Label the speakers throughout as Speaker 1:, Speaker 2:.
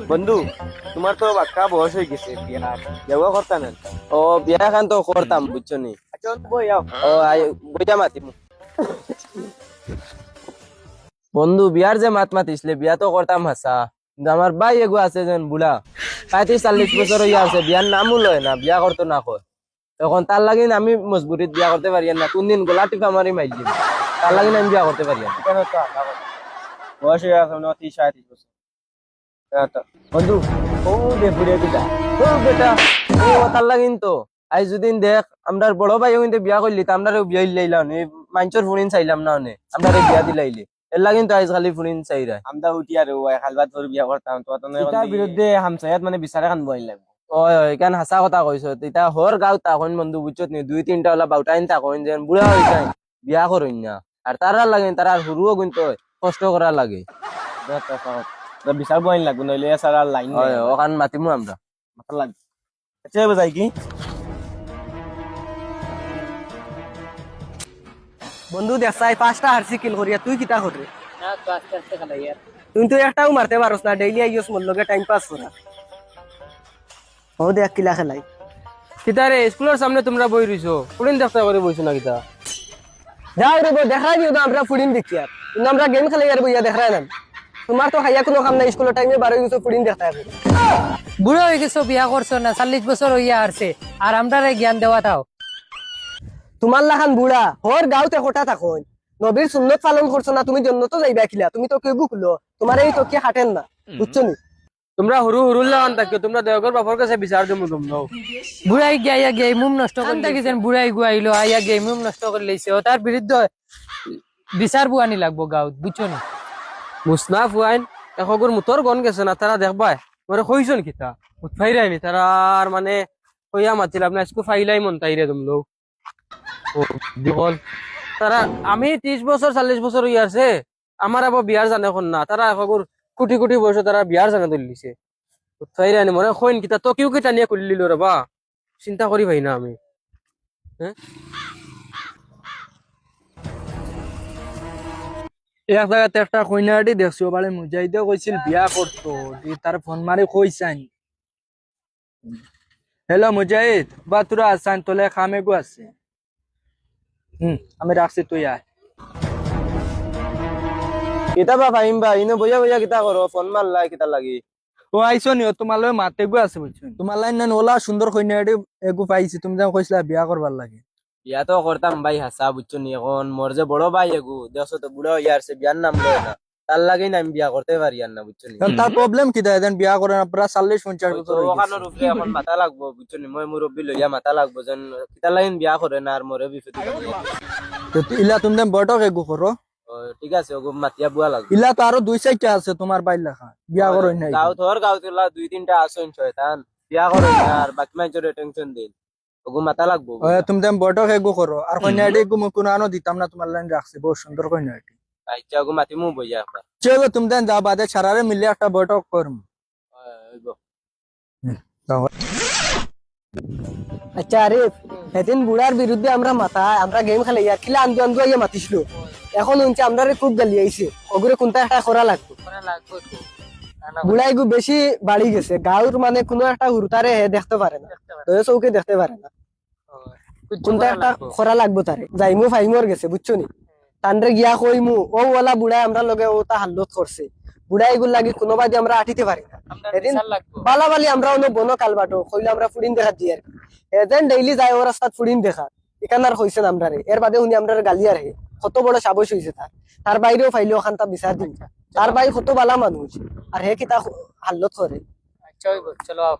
Speaker 1: বন্ধু, তোমার তো বাক্কা বয়স হয়ে গেছে, বিয়া করতা না?
Speaker 2: ও বিয়া খান তো করতাম বুঝছো নি।
Speaker 1: আচ্ছা বই আও।
Speaker 2: ও বইটা মাতিম বন্ধু, বিয়ার যে মাতিসলে বিয়া তো করতাম হাসা, কিন্তু আমার ভাই এগো আছে যেন বুড়া 35-40 বছর হইয়া আছে, বিয়ার নামও লয় না, বিয়া করতো না কয়। তখন তার লাগিন আমি মজবুরিত বিয়া করতে পারি না, কোন দিন গোলা টিপা মারি মাইল দিম, তার লাগিন আমি বিয়া করতে পারি না।
Speaker 1: কেন তো আধা কথা। বয়স হয়ে গেছে 29-37 বছর।
Speaker 2: বন্ধু ও বেপুরে কিটা ও বেটা, ও তার লাগিন তো আজ যদিন দেখ আমরা বড় ভাই কিন্তু বিয়া করলি তা আমরা বিয়া লাইলাম মাঞ্চর ফুরিন চাইলাম না অনে আমরা বিয়া দিলাইলি, এর লাগিন তো আজ খালি ফুরিন চাইরা
Speaker 1: আমরা উঠি আর খালবাদ তোর বিয়া করতাম তো এটার বিরুদ্ধে হামসায়াত মানে বিচারে খান বই লাগবে।
Speaker 2: ওই ওই কেন হাসা কথা কইছ, এটা হর গাঁও তাকইন বন্ধু বুঝছত নি, 2-3টা ওলা বাউটাইন তাকইন যেন বুড়া হয়ে যায় বিয়া করইন না, আর তারা লাগেন তারা হুরুও কিন্তু কষ্ট করা লাগে।
Speaker 1: বিচার বই লাগবে, নইলে সারা লাইন
Speaker 2: ওখান মাতিমু আমরা
Speaker 1: মাথা লাগবে। আচ্ছা বোঝাই কি
Speaker 3: বন্ধু দেখছাই 5টা হারসি কিল করিয়া তুই কিতা করে তুই তো একটাও মারতে পারস না, ডেইলি আইস মোর লগে টাইম পাস করা। ও দেখ কিলা খেলাই
Speaker 2: কিতা রে, স্কুলের সামনে তোমরা বই রইছো, ফুরিন দেখতে করে বইছো না কিতা?
Speaker 3: যাও রে দেখাই দিও না, আমরা ফুডিন দেখি আর কিন্তু আমরা গেম খেলে আর বইয়া দেখাই না। তোমার তো খাইয়া কোনো কাম নাই, স্কুলের টাইমে 12 গেছো ফুডিন দেখতে হবে।
Speaker 4: বুড়ো হয়ে গেছো, বিয়া করছো না, 40 বছর হইয়া আসছে, আর আমরা জ্ঞান দেওয়া তাও।
Speaker 3: তোমার লাখান বুড়া হর গাঁওতে হঠাৎ থাকুন, নবীর সুন্নত পালন করছো না, তুমি জন্য তো যাইবা খিলা, তুমি তো কেউ খুলো, তোমার এই তো কি হাঁটেন না, বুঝছো নি?
Speaker 2: তোমরা হুরুল লাগান থাকিও, তোমরা দেওগর বাপর কাছে বিচার দেবো তোমরা।
Speaker 4: বুড়াই গিয়া গিয়ে মুম নষ্ট করে দেখেছেন, বুড়াই গুয়াইলো আইয়া গিয়ে মুম নষ্ট করে লইছে, ও তার বিরুদ্ধে বিচার বুয়ানি লাগবো গাঁত, বুঝছো নি?
Speaker 2: মুসনাফ ওয়াইন এখগর মুতর গন গেছে না, তারা দেখবাই ওরে কইছন কিতা উৎফাইরাইনি তারা, আর মানে কইয়া মাতিলাম না, আজকে ফাইলাই মন তাইরে তোমরা। ও বল তারা, আমি 30-40 বছর হই আছে, আমার আবার বিয়ার জানে এখন না, তারা এখগর কোটি কোটি বয়স তারা বিয়ার জানা তুলিছে। উৎফাইরাইনি মনে কইন কিতা তো কিউ কিতা নিয়ে করলিল রে বা, চিন্তা করি ভাই না আমি। হ্যাঁ
Speaker 5: এক জায়গাতে একটা কইনাটি দেখছো বারে মুজাহিদে কইছিল বিয়া করতো, তার ফোন মারি কইছান, হ্যালো মুজাহিদ বা তোরা আসান তোলে খামে গো আছে, আমি রাখছি তুই আয়।
Speaker 2: কিতা বা ফাহিম বা ইনো বইয়া বইয়া কিতা করো, ফোন মারলাই কিতা লাগি?
Speaker 5: ও আইসো নি, তোমার লগে মাতে গো আছে বুঝছো, তোমার লাইন না ওলা সুন্দর কইনাটি এগু পাইছি, তুমি যা কইছিলা বিয়া করবার লাগে।
Speaker 2: বিয়া তো করতাম ভাই হাসা বুঝছো নি, এখন মোর যে বড় ভাই এগু দেখছো তো বুড়ো ইয়ারছে, বিয়ার নাম লয় না, তার লাগেই না আমি বিয়া করতে পারি আর না, বুঝছো নি?
Speaker 5: তার প্রবলেম কি দেয় দেন বিয়া করে না, প্রায় 40-50 বছর হয়ে গেছে।
Speaker 2: ওখানোর উপরে এখন মাথা লাগবো বুঝছো নি, মই মুরব্বী লইয়া মাথা লাগবো যেন কিতা লাইন বিয়া করে না আর মোরে বিপদে
Speaker 5: ইলা তুমি বটক এগু করো,
Speaker 2: ঠিক আছে ওগো মাতিয়া বুয়া লাগবে।
Speaker 5: ইলা তো আরো 2-4টা আছে তোমার বাইর লেখা, বিয়া করো নাই।
Speaker 2: গাঁও তোর গাঁও তোলা 2-3টা আসন শয়তান, বিয়া করে না আর বাকি মাইজরে টেনশন দিন, ওগো মাথা লাগবো।
Speaker 5: তুমি বটক এগু করো, আর কইনাটি এগু কোনো আনো দিতাম না, তোমার লাইন রাখছি বহুত সুন্দর কইনাটি।
Speaker 2: আচ্ছা ওগো মাতিমু বইয়া একবার।
Speaker 5: চলো তুমি দেন যা বাদে ছাড়ারে মিলে একটা বৈঠক করম।
Speaker 3: আচ্ছা আরে সেদিন বুড়ার বিরুদ্ধে আমরা গেম খেলে ইয়ার খিলা আন্দু আন্দু আইয়া মাতিছিল, এখন হচ্ছে আমরা খুব গালি আইছে, ওগুলো কোনটা একটা করা লাগতো। বুড়াই গু বেশি বাড়ি গেছে, গাঁর মানে কোনো একটা হুরতারে দেখতে পারে না, চৌকে দেখতে পারে না, কোনটা একটা করা লাগবো তারে, যাইমু ফাইমুর গেছে বুঝছো নি, তানরে গিয়া কইমু ও ওলা বুড়াই আমরা লগে ও তা হাল্লত করছে, বুড়াই গুলো লাগি কোনোবা দিয়ে আমরা আটিতে পারি না, এদিন বালাবালি আমরা অন্য বনো কালবাটো কইলে আমরা ফুডিন দেখা দিই আর এদিন ডেইলি যায় ও রাস্তাত ফুডিন দেখা, এখান আর হয়েছে আমরা রে, এর বাদে উনি আমরা গালি আর হে কত বড় সাবস হয়েছে তার বাইরেও ফাইলে ওখান তা বিচার দিন, তার বাই কত বালা মানুষ আর হে কিতা হাল্লত করে।
Speaker 4: আচ্ছা চলো আও।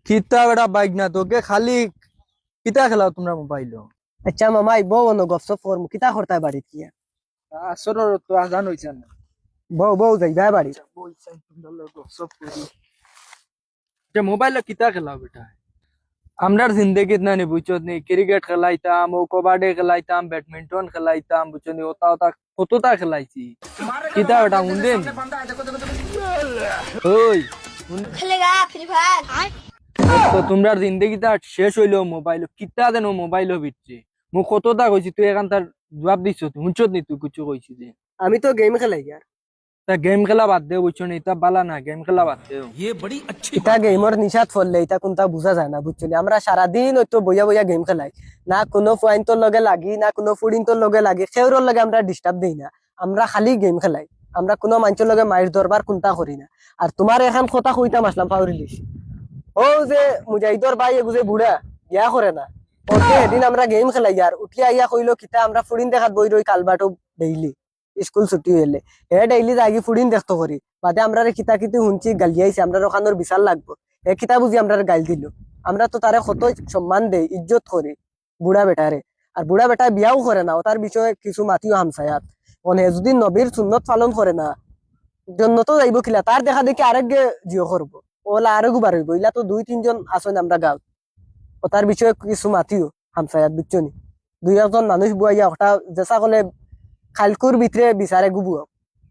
Speaker 5: কিতা বেটা বাইক না তোকে খালি কিতা খেলাও তোমরা মোবাইল।
Speaker 3: আচ্ছা মামা বউ অন্য গপসপ করমু, কিতা করতাই বাড়িত কি
Speaker 5: আসলে তো আজান হইছে না,
Speaker 3: বউ যাইবা বাড়ি
Speaker 5: মোবাইলে কিতা খেলাও বেটা, আমরার জিন্দগিত না নি বুঝছো নি, ক্রিকেট খেলাইতাম, ও কবাডি খেলাইতাম, ব্যাডমিন্টন খেলাইতাম বুঝছো নি, ওটা ওটা কতটা খেলাইছি, কিতা বেটা হুনদেন ওই
Speaker 6: খেলেগা ফ্রি ফায়ার
Speaker 5: তো তোমরা জিন্দগিটা শেষ হইলো মোবাইল, কিতা দেন মোবাইল বিচ্ছে, মু কতটা কইছি তুই এখান তার জবাব দিছ তুই শুনছত নি তুই কিছু কইছি যে
Speaker 3: আমি তো গেম খেলাই ইয়ার
Speaker 5: তা গেম খেলা বাদ দে বুঝছো নি এটা বালা না গেম খেলা বাদ দে
Speaker 3: এটা গেমর নিশাত ফললে এটা কোনটা বুঝা যায় না বুঝছো নি? আমরা সারাদিন হয়তো বইয়া বইয়া গেম খেলাই, না কোনো পয়েন্টর লগে লাগি না কোনো ফুডিন্তর লগে লাগি, সেওর লগে আমরা ডিস্টার্ব দেই না, আমরা খালি গেম খেলাই। আমরা কোনো মানুষের লগে মাইর দরবার কোনটা করি না। আর তোমার এখন কথা কইতাম আসলাম পাউরিলিস, ও যে মুজাহিদর ভাই এগুজে বুড়া ইয়া করে না, ওকে এদিন আমরা গেম খেলাই আর উঠিয়া ইয়া কইলো কিতা আমরা ফুডিন দেখাত বই রই কালবাটো ডেইলি স্কুল ছুটি হইলে এ ডেইলি যাই ফুডিন দেখতো করি বাদে আমরা কিতা কিতি শুনছি গালিয়াইছে, আমরা ওখানোর বিচার লাগবো এ কিতা বুঝি আমরা গাল দিল। আমরা তো তারে কত সম্মান দেই ইজ্জত করি বুড়া বেটারে, আর বুড়া বেটা বিয়াও করে না, ও তার বিষয়ে কিছু মাতিও হামসায়াত মানে যদি নবীর সুন্নত পালন করে না জন্য তো যাইব কিলা, তার দেখা দেখি আরেক জিও করবো ওলা আরো গুবার হইব, ইলা তো 2-3 জন আসেন আমরা গাঁও, ও তার বিষয়ে কিছু মাতিও হামসায়াত বুঝছো নি? 2-1 মানুষ বুয়াইয়া ওটা যেসা কলে খালকুর ভিতরে বিচারে গুবুয়া।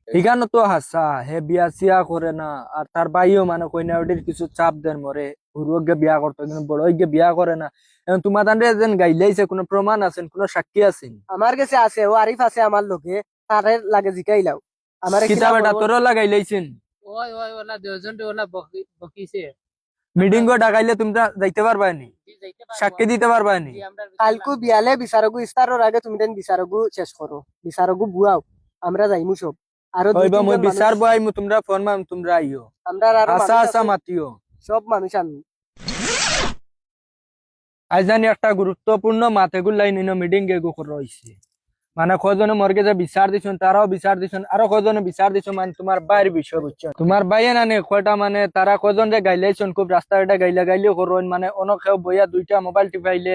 Speaker 5: এখানে তো হাসা হে বিয়া সিয়া করে না, আর তার ভাইও মানে কইনা ওটির কিছু চাপ দেন মরে হুরুকে বিয়া করতো কিন্তু বড়কে বিয়া করে না। এখন তোমার দান্ডে যেন গাইলাইছে কোনো প্রমাণ আছেন, কোনো সাক্ষী আছেন?
Speaker 3: আমার কাছে আছে, ও আরিফ আছে আমার লোকে, তারে লাগে জিকাইলাও আমার
Speaker 5: কিতাব এটা তোরও লাগাইলাইছেন?
Speaker 4: ওই ওই ওলা দুজন ওলা বকিছে
Speaker 5: মিটিং গো ডাকাইলে তোমরা যাইতে পারবা নি? সাক্ষী দিতে পারবা নি?
Speaker 3: কালকু বিয়ালে বিচারগু ইস্তারর আগে তুমি দেন বিচারগু শেষ করো, বিচারগু বুয়াও আমরা যাইমু সব। আরো
Speaker 5: হইবা মই বিচার বইমু, তোমরা ফোন মাম, তোমরা আইও
Speaker 3: আমরা আরো
Speaker 5: আশা আশা মাতিও
Speaker 3: সব মানুষ আনু।
Speaker 5: আজ জানি একটা গুরুত্বপূর্ণ মাতেগুল লাইন ইনো মিটিং গেগু রইছে, মানে কজনে মর্গে যে বিচার দিছুন তারাও বিচার দিছুন, আরো কজনে বিচার দিছুন, মানে তোমার বাইর বিষয় বুঝছো তোমার বাইয়ে নানে কয়টা মানে তারা কজন রে গাইলাইছুন খুব রাস্তাঘাটে গাইলেও করুন, মানে অনকেও বইয়া 2টা মোবাইল টিপাইলে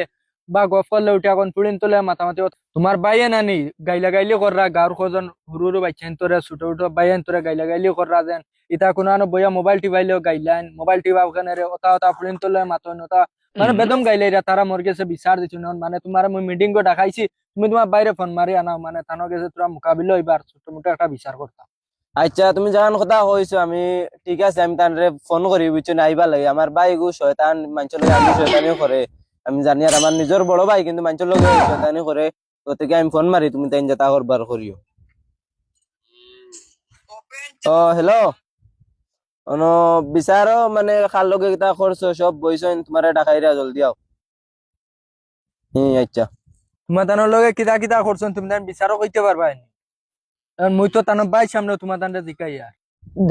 Speaker 5: বা গপ করলে উঠে এখন পুড়িন তোলে মাথামাতি তোমার বাইয়ে নানি গাইলে কররা গাঁর কজন হুরুরু বাচ্চান তোরে ছোট ছোট বাইয়ান তোরে গাইলে কররা যেন ইতা কোনো বইয়া মোবাইল টিপাইলেও গাইলাইন, মোবাইল টিপা ওখানে রে ওটা ওটা পুড়িন তোলে মাথন ওটা মানে বেদম গাইলাইরা তারা মোর গেছে বিচার দিছুন। মানে তোমার মই মিটিং গো ডাকাইছি, তুমি তোমার বাইরে ফোন মারি আনাও, মানে থানো গেছে তোরা মোকাবিলা হইবার ছোট মোটো একটা বিচার করতাম।
Speaker 1: আচ্ছা তুমি যখন কথা কইছো আমি ঠিক আছে, আমি তানরে ফোন করি বুঝছো না আইবা লাগে। আমার ভাই গু শয়তান মানুষের লগে আমি শয়তানিও করে আমি জানি, আর আমার নিজের বড় ভাই কিন্তু মানুষের লগে শয়তানি করে, তো থেকে আমি ফোন মারি তুমি তাই যেটা করবার করিও। ও হ্যালো, অন বিচারো মানে খার লগে কিতা করছো সব বইছেন তোমারে ডাকাইরা জলদি আও। আচ্ছা
Speaker 5: তোমার তানোর লগে কিতা কিতা করছেন তুমি তান বিচারও কইতে পারবা নি? কারণ মুই তো তানোর ভাই সামনে তোমার তানটা জিকাই আর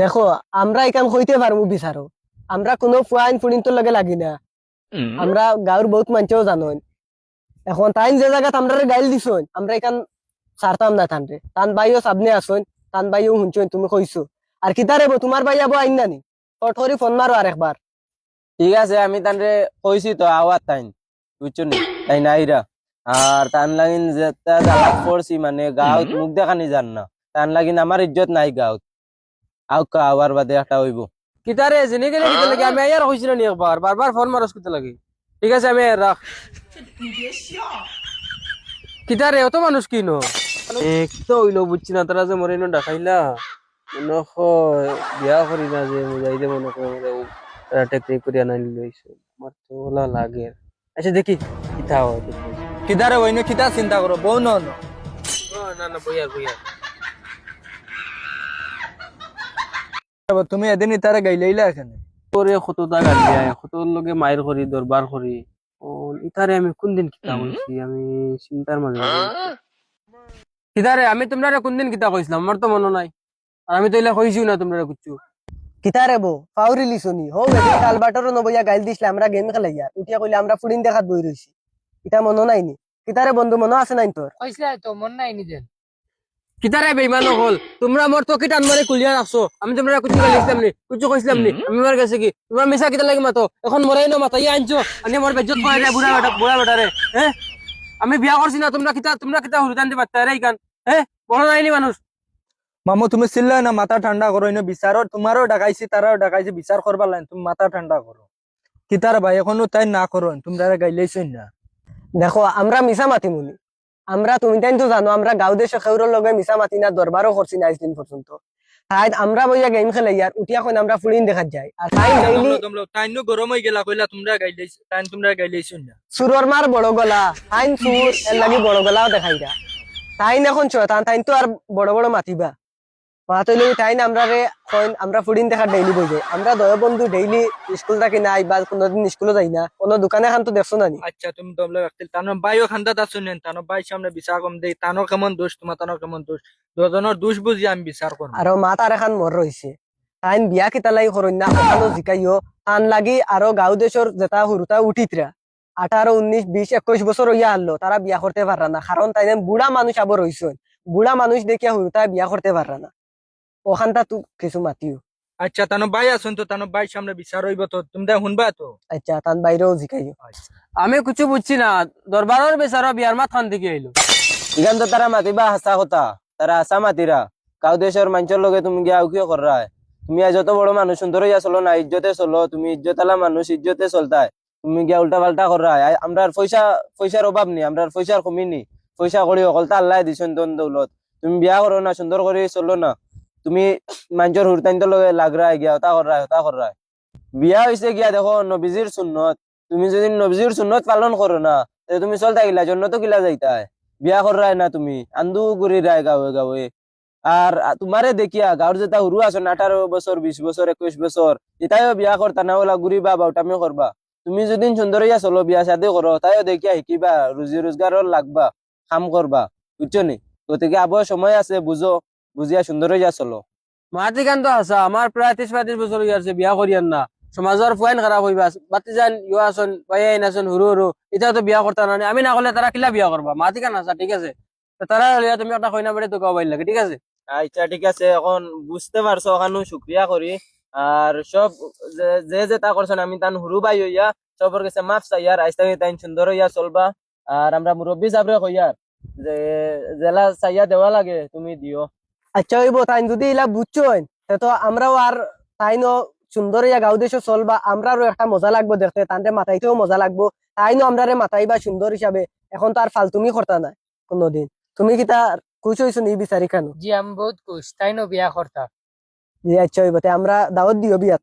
Speaker 3: দেখো আমরা এখান হইতে পারবো বিচারো, আমরা কোনো ফুয়াইন ফুড়িন্তর লগে লাগি না, আমরা গাঁর বহুত মানুষও জানেন। এখন তাইন যে জায়গাত আমরা গাইল দিছন আমরা এখান ছাড়তাম না তানরে, তান ভাইও সামনে আসুন, তান ভাইও শুনছেন তুমি কইছো, আর কিতা রেবো তোমার ভাই আবো আইন নানি কঠোরি ফোন মারো আর একবার।
Speaker 1: ঠিক আছে আমি তানরে কইছি তো আওয়ার তাইন বুঝছো নি তাই নাইরা, আর তান লাগিন যেটা জ্বালাত করছি মানে গাঁত মুখ দেখানি জান না, তান লাগিন আমার ইজ্জত নাই গাঁত আওয়ার বাদে একটা হইব।
Speaker 2: কিতারে জেনে গেলে কিতা লাগে আমি আয়ার কইছিল নি একবার বারবার ফোন মারস কিতা লাগে। ঠিক আছে আমি রাখ কিতারে অত মানুষ কিনো কিতা হইলো বুঝছি না, তারা যে মরে ইনো ডাকাইলা মনে হয় বিয়া করি না যে মুজাইদে মনে করে টেকনিক করিয়া নাই লইছে আমার তো ওলা লাগে। আচ্ছা দেখি কিতা হয় দেখি।
Speaker 5: কিতারে হইনো কিতা চিন্তা করো বউ ন
Speaker 2: না না বইয়ার
Speaker 5: তুমি এদিনই তারা গাইলাইলা এখানে
Speaker 2: তোরে কতটা গালি আয় কতর লগে মায়ের করি দরবার করি, ও ইতারে আমি কোন দিন কিতা কইছি আমি চিন্তার মাঝে কিতারে আমি তোমরা কোন দিন কিতা কইছিলাম আমার তো মনে নাই, আর আমি তো এলা কইছিও না তোমরা কিছু।
Speaker 3: কিতা রেবো পাউরি লিছনি হো এদিন কালবাটরও নবইয়া গাইল দিছলে আমরা গেম খেলাই আর উঠিয়া কইলে আমরা ফুড়িন দেখাত বই রইছি, এটা মনে নাইনি? কিতারে বন্ধু মনে আছে নাই তোর?
Speaker 4: কইছিলা তো মন নাই নিজের
Speaker 2: কিতারে বেইমান হল তোমরা মোর তো কিটান মারে কুলিয়া রাখছো, আমি তোমরা কিছু গাইছিলাম নি কিছু কইছিলাম নি? আমি মার গেছে কি তোমরা মিছা কিতা লাগে মাতো এখন মরাই না মাতা ইয়া আনছো আনি মোর বেজ্জত করে রে বুড়া বেটারে। হ্যাঁ আমি বিয়া করছি না, তোমরা কিতা হুরুদান দি বাত্তা রে ইকান হ্যাঁ বড় নাইনি মানুষ।
Speaker 5: মামু তুমি চিল্লা না মাথা ঠান্ডা করো, ইনো বিচারও তোমারও ডাকাইছি তারাও ডাকাইছি বিচার করবার লাইন তুমি মাথা ঠান্ডা করো। কিতার ভাই এখনো তাই না করো তোমরা গাইলাইছো না।
Speaker 3: দেখো আমরা মিছা মাতি মুনি, আমরা তুমি তাই তো জানো আমরা গাঁও দেশে খেউরের লগে মিছা মাতি না দরবারও করছি না আজ দিন পর্যন্ত। তাই আমরা বইয়া গেম খেলাই আর উঠিয়া কই আমরা ফুড়িন দেখাত যাই, আর তাই ডেইলি
Speaker 5: তাইনো গরম হই গেলা কইলা তোমরা গাইলাইছো তাই তোমরা গাইলাইছো না।
Speaker 3: সুরর মার বড় গলা আইন সুর এর লাগি বড় গলাও দেখাইরা তাইন এখন শয়তান, তাইন তো আর বড় বড় মাতিবা মাতইলে তাইন আমরা রে কইন আমরা ফুডিন দেখা ডেইলি বইবে আমরা দয় বন্ধু ডেইলি স্কুল থাকি নাই বা কোনদিন স্কুলে যাই না কোন দোকানে খান তো দেখছো না নি।
Speaker 5: আচ্ছা তুমি দমলে রাখতে তানো বাইও খান্দাত শুনেন তানো বাই সামনে বিচার কম দেই তানো কেমন দোষ তোমার তানো কেমন দোষ দুজনের দোষ বুঝি আমি বিচার করব
Speaker 3: আর মা তার এখন মর রইছে তাইন বিয়া কিতালাই করইন না ওখানো জিকাইও আন লাগি আরো গাঁও দেশর যেটা হুরুতা উঠিতরা 18, 19, 20, 21 বছর হইয়া আনলো তারা বিয়া করতে পাররা না কারণ তাই বুড়া মানুষ আবার রইছেন বুড়া মানুষ দেখিয়া হুরুতা বিয়া করতে পাররা না ওখানটা তু কিছু মাতিও।
Speaker 5: আচ্ছা তানো বাই আসুন তো তানো বাই সামনে বিচার হইব তো তুমি দা শুনবা তো
Speaker 3: আচ্ছা তান বাইরেও জিকাইও।
Speaker 2: আমি কিছু বুঝছি না দরবারের বেচারা বিয়ার মাত খান থেকে আইলো
Speaker 1: ইখান তো তারা মাতিবা হাসা কথা তারা হাসা মাতিরা গাঁও দেশের মানুষের লগে তুমি গিয়া কিয় কররা তুমি আজ যত বড় মানুষ সুন্দর হইয়া চলো না ইজ্জতে চলো তুমি ইজ্জতালা মানুষ ইজ্জতে চলতায় তুমি গিয়া উল্টা পাল্টা কররা আমরা পয়সার অভাব নেই আমরা পয়সার কমি নেই পয়সা করি অকলতা আল্লাহ দিছেন দন দৌলত তুমি বিয়া করো না সুন্দর করে চলো না তুমি মানুষের হুরতাইন লগে লাগরা গিয়া হতা কররা বিয়া হইছে গিয়া দেখো নবীজির সুন্নত তুমি যদি নবীজির সুন্নত পালন করো না তাহলে তুমি চলতা গিলা জন্য তো গিলা যাইতায় বিয়া কররাই না তুমি আন্দু ঘুরি রায় গাঁৱে গাঁৱে আর তোমারে দেখিয়া গাঁৱৰ যেটা হুরু আছো 18 বছর 20 বছর 21 বছর এটাইও বিয়া করতা না ওলা ঘুরিবা বাউটামি করবা তুমি যদি সুন্দর হইয়া চলো বিয়া শাদি করো তাইও দেখিয়া শিকিবা রুজি রোজগারও লাগবা কাম করবা বুঝছো নি গতিকে আবার সময় আছে বুঝো বুঝিয়া সুন্দর হইয়া চলো
Speaker 2: মাতি গান তো আসা আমার প্রায় 30-35 বছর হয়ে আছে বিয়া করিয়ান না সমাজের ফুয়াইন খারাপ হইবা বাতি যান ইয়া আসন বাইন আসন হুরু হুরু এটাও তো বিয়া করতা না আমি না করলে তারা কিলা বিয়া করবা মাতি গান আসা ঠিক আছে তো তারা হলিয়া তুমি একটা কইনা বেড়ে তো গাওয়াই লাগে ঠিক আছে
Speaker 1: আচ্ছা ঠিক আছে এখন বুঝতে পারছো ওখানে শুক্রিয়া করি আর সব যে যেটা করছেন আমি তান হুরু বাই হইয়া সবর কাছে মাফ চাইয়ার আইস্তা তাই সুন্দর হইয়া চলবা আর আমরা মুরব্বী সাবরে কইয়ার যে জেলা চাইয়া দেওয়া লাগে তুমি দিও।
Speaker 3: আচ্ছা হইব তাইন যদি ইলা বুঝছেন তো আমরাও আর তাইনও সুন্দর ইয়া গাঁও দেশে চলবা আমরারও একটা মজা লাগবো দেখতে তানতে মাথাইতেও মজা লাগবো তাইনও আমরারে মাথাইবা সুন্দর হিসাবে এখন তো আর ফালতুমি করতা নাই কোনদিন তুমি কিতা খুশ হইছো নি বিচারি কেন
Speaker 4: জি আমি বহুত খুশ তাই নো বিয়া করতা।
Speaker 3: জি আচ্ছা হইব আমরা দাওয়াত দিও বিয়াত।